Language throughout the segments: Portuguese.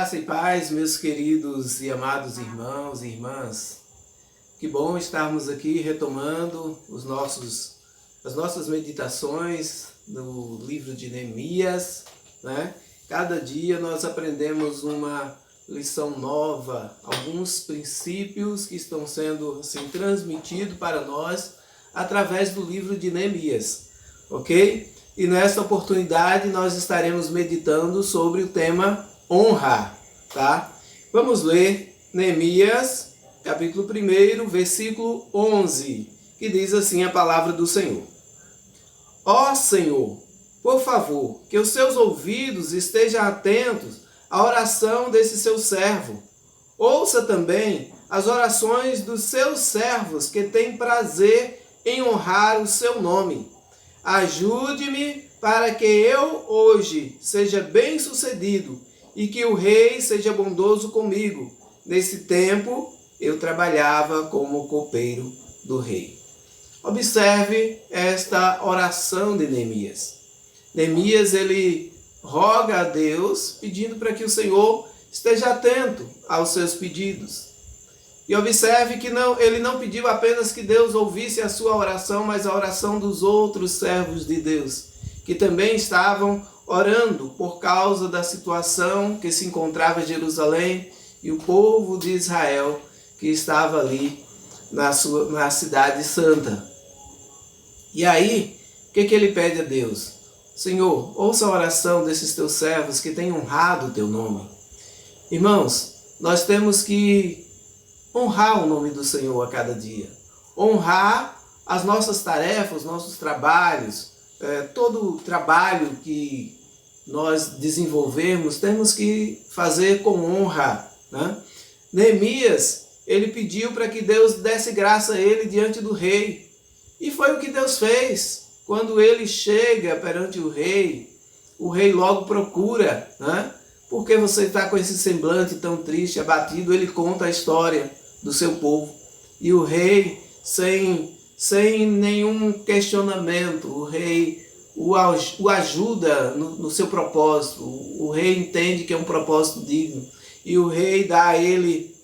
Graça e paz, meus queridos e amados irmãos e irmãs. Que bom estarmos aqui retomando as nossas meditações no livro de Neemias, né? Cada dia nós aprendemos uma lição nova, alguns princípios que estão sendo assim, transmitidos para nós através do livro de Neemias, ok? E nesta oportunidade nós estaremos meditando sobre o tema honra, tá? Vamos ler Neemias, capítulo 1, versículo 11, que diz assim a palavra do Senhor. Ó Senhor, por favor, que os seus ouvidos estejam atentos à oração desse seu servo. Ouça também as orações dos seus servos que têm prazer em honrar o seu nome. Ajude-me para que eu hoje seja bem-sucedido e que o rei seja bondoso comigo. Nesse tempo, eu trabalhava como copeiro do rei. Observe esta oração de Neemias. Neemias, ele roga a Deus, pedindo para que o Senhor esteja atento aos seus pedidos. E observe que ele não pediu apenas que Deus ouvisse a sua oração, mas a oração dos outros servos de Deus, que também estavam orando por causa da situação que se encontrava em Jerusalém e o povo de Israel que estava ali na cidade santa. E aí, o que ele pede a Deus? Senhor, ouça a oração desses teus servos que têm honrado o teu nome. Irmãos, nós temos que honrar o nome do Senhor a cada dia. Honrar as nossas tarefas, os nossos trabalhos, todo o trabalho que nós desenvolvemos, temos que fazer com honra, né? Neemias, ele pediu para que Deus desse graça a ele diante do rei. E foi o que Deus fez. Quando ele chega perante o rei logo procura, né? Por que você está com esse semblante tão triste, abatido? Ele conta a história do seu povo. E o rei, sem nenhum questionamento, o rei o ajuda no seu propósito. O rei entende que é um propósito digno. E o rei dá a ele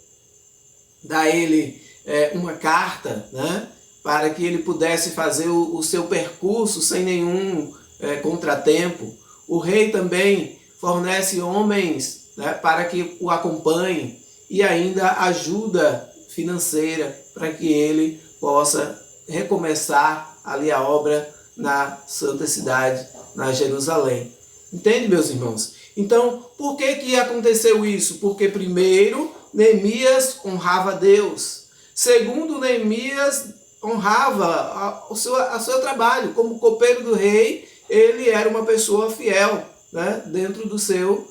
uma carta, né, para que ele pudesse fazer o seu percurso sem nenhum contratempo. O rei também fornece homens, né, para que o acompanhem e ainda ajuda financeira para que ele possa recomeçar ali a obra na santa cidade, na Jerusalém. Entende, meus irmãos? Então, por que aconteceu isso? Porque primeiro, Neemias honrava a Deus. Segundo, Neemias honrava o seu trabalho. Como copeiro do rei, ele era uma pessoa fiel, né, dentro do seu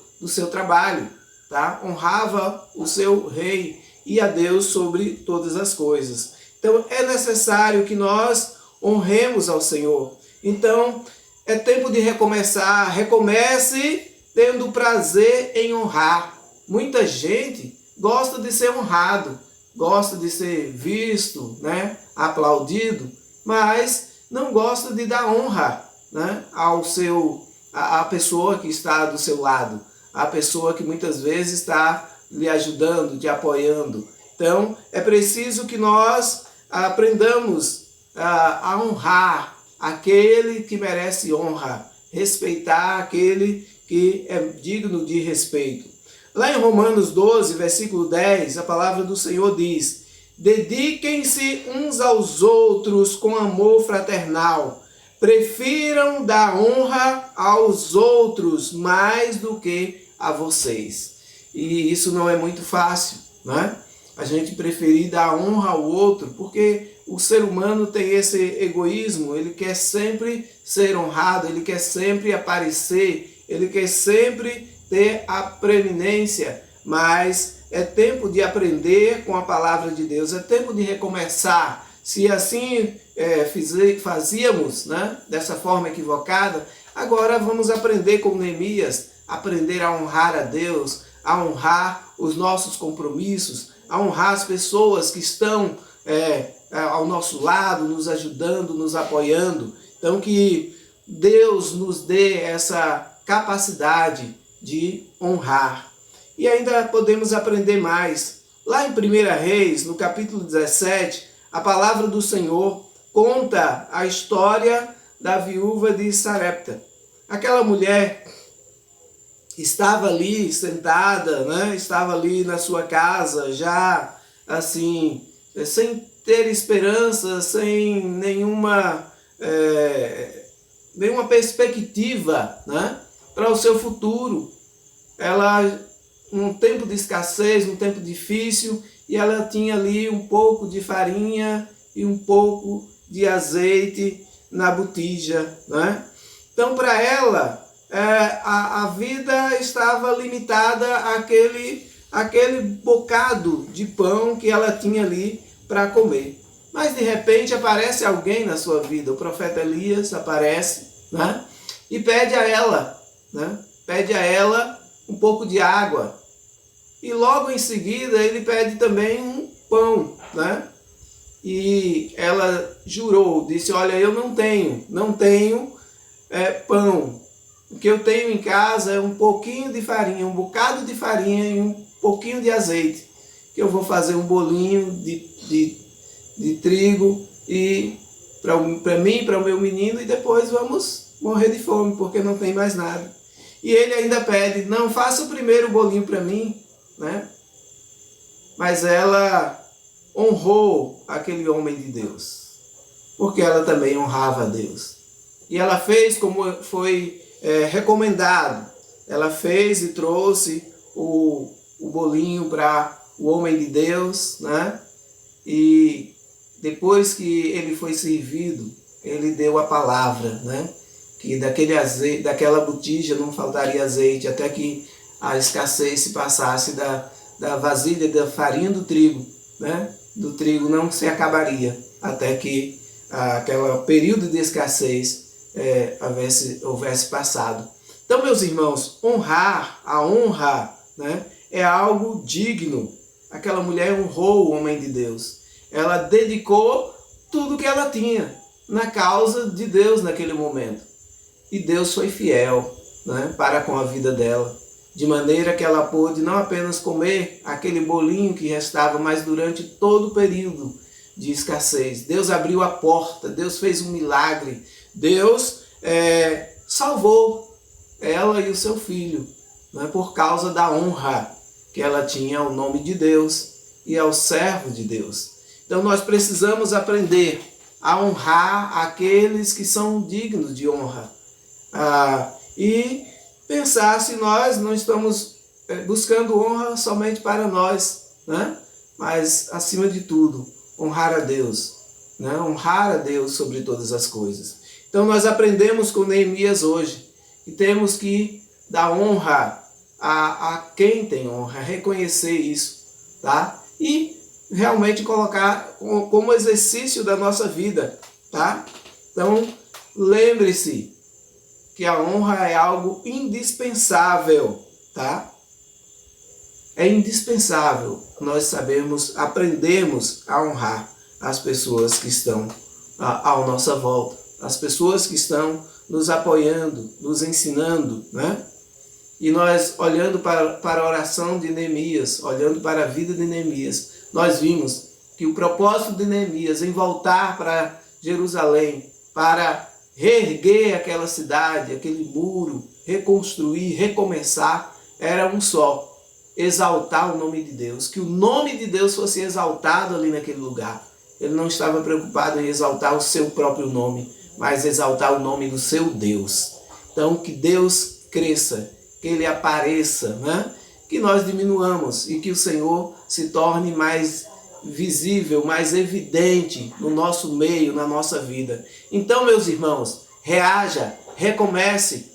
trabalho. Tá? Honrava o seu rei e a Deus sobre todas as coisas. Então, é necessário que nós honremos ao Senhor. Então, é tempo de recomeçar. Recomece tendo prazer em honrar. Muita gente gosta de ser honrado, gosta de ser visto, né, aplaudido, mas não gosta de dar honra, né, à pessoa que está do seu lado, a pessoa que muitas vezes está lhe ajudando, te apoiando. Então, é preciso que nós aprendamos a honrar aquele que merece honra, respeitar aquele que é digno de respeito. Lá em Romanos 12, versículo 10, a palavra do Senhor diz: dediquem-se uns aos outros com amor fraternal. Prefiram dar honra aos outros mais do que a vocês. E isso não é muito fácil, né? A gente preferir dar honra ao outro, porque o ser humano tem esse egoísmo, ele quer sempre ser honrado, ele quer sempre aparecer, ele quer sempre ter a preeminência, mas é tempo de aprender com a palavra de Deus, é tempo de recomeçar. Se assim fazíamos, né, dessa forma equivocada, agora vamos aprender com Neemias, aprender a honrar a Deus, a honrar os nossos compromissos, a honrar as pessoas que estão ao nosso lado, nos ajudando, nos apoiando. Então que Deus nos dê essa capacidade de honrar. E ainda podemos aprender mais. Lá em 1 Reis, no capítulo 17, a palavra do Senhor conta a história da viúva de Sarepta. Aquela mulher estava ali sentada, né? Estava ali na sua casa, já assim, sem ter esperança, sem nenhuma perspectiva, né? Para o seu futuro. Ela, num tempo de escassez, num tempo difícil, e ela tinha ali um pouco de farinha e um pouco de azeite na botija, né? Então, para ela, a vida estava limitada àquele bocado de pão que ela tinha ali para comer. Mas, de repente, aparece alguém na sua vida. O profeta Elias aparece, né? E pede a ela, né? Pede a ela um pouco de água. E logo em seguida, ele pede também um pão, né? E ela jurou, disse, olha, eu não tenho pão. O que eu tenho em casa é um pouquinho de farinha, um bocado de farinha e um pouquinho de azeite. Que eu vou fazer um bolinho de trigo e para mim, para o meu menino, e depois vamos morrer de fome, porque não tem mais nada. E ele ainda pede, não, faça o primeiro bolinho para mim, né? Mas ela honrou aquele homem de Deus, porque ela também honrava a Deus. E ela fez como foi recomendado. Ela fez e trouxe o bolinho para o homem de Deus, né? E depois que ele foi servido, ele deu a palavra, né? Que daquele azeite, daquela botija não faltaria azeite, até que a escassez se passasse da vasilha da farinha do trigo, né? Do trigo não se acabaria, até que aquele período de escassez houvesse passado. Então, meus irmãos, a honra, né, é algo digno. Aquela mulher honrou o homem de Deus. Ela dedicou tudo que ela tinha na causa de Deus naquele momento. E Deus foi fiel, né, para com a vida dela. De maneira que ela pôde não apenas comer aquele bolinho que restava, mas durante todo o período de escassez. Deus abriu a porta, Deus fez um milagre. Deus salvou ela e o seu filho, né, por causa da honra que ela tinha ao nome de Deus e ao servo de Deus. Então nós precisamos aprender a honrar aqueles que são dignos de honra. E pensar se nós não estamos buscando honra somente para nós, né? Mas acima de tudo, honrar a Deus, né? Honrar a Deus sobre todas as coisas. Então nós aprendemos com Neemias hoje que temos que dar honra a quem tem honra, reconhecer isso, tá? E realmente colocar como exercício da nossa vida, tá? Então, lembre-se que a honra é algo indispensável, tá? É indispensável nós aprendermos a honrar as pessoas que estão à nossa volta, as pessoas que estão nos apoiando, nos ensinando, né? E nós, olhando para a oração de Neemias, olhando para a vida de Neemias, nós vimos que o propósito de Neemias em voltar para Jerusalém, para reerguer aquela cidade, aquele muro, reconstruir, recomeçar, era um só: exaltar o nome de Deus, que o nome de Deus fosse exaltado ali naquele lugar. Ele não estava preocupado em exaltar o seu próprio nome, mas exaltar o nome do seu Deus. Então, que Deus cresça, que Ele apareça, né? Que nós diminuamos e que o Senhor se torne mais visível, mais evidente no nosso meio, na nossa vida. Então, meus irmãos, reaja,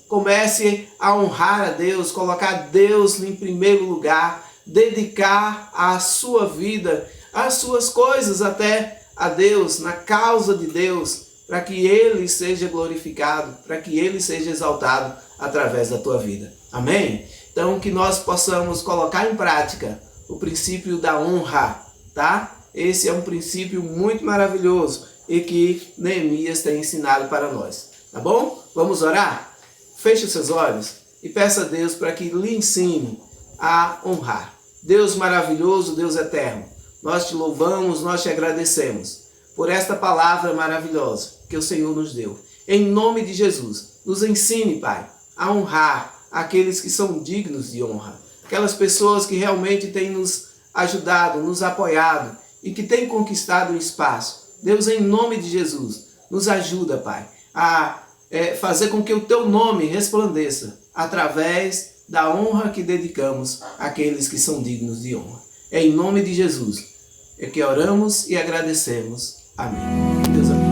comece a honrar a Deus, colocar Deus em primeiro lugar, dedicar a sua vida, as suas coisas até a Deus, na causa de Deus, para que Ele seja glorificado, para que Ele seja exaltado através da tua vida. Amém? Então, que nós possamos colocar em prática o princípio da honra, tá? Esse é um princípio muito maravilhoso e que Neemias tem ensinado para nós, tá bom? Vamos orar? Feche os seus olhos e peça a Deus para que lhe ensine, a honrar. Deus maravilhoso, Deus eterno, nós te louvamos, nós te agradecemos por esta palavra maravilhosa que o Senhor nos deu. Em nome de Jesus, nos ensine, Pai, a honrar aqueles que são dignos de honra. Aquelas pessoas que realmente têm nos ajudado, nos apoiado e que têm conquistado o espaço. Deus, em nome de Jesus, nos ajuda, Pai, a fazer com que o Teu nome resplandeça através da honra que dedicamos àqueles que são dignos de honra. É em nome de Jesus é que oramos e agradecemos. Amém. Deus abençoe.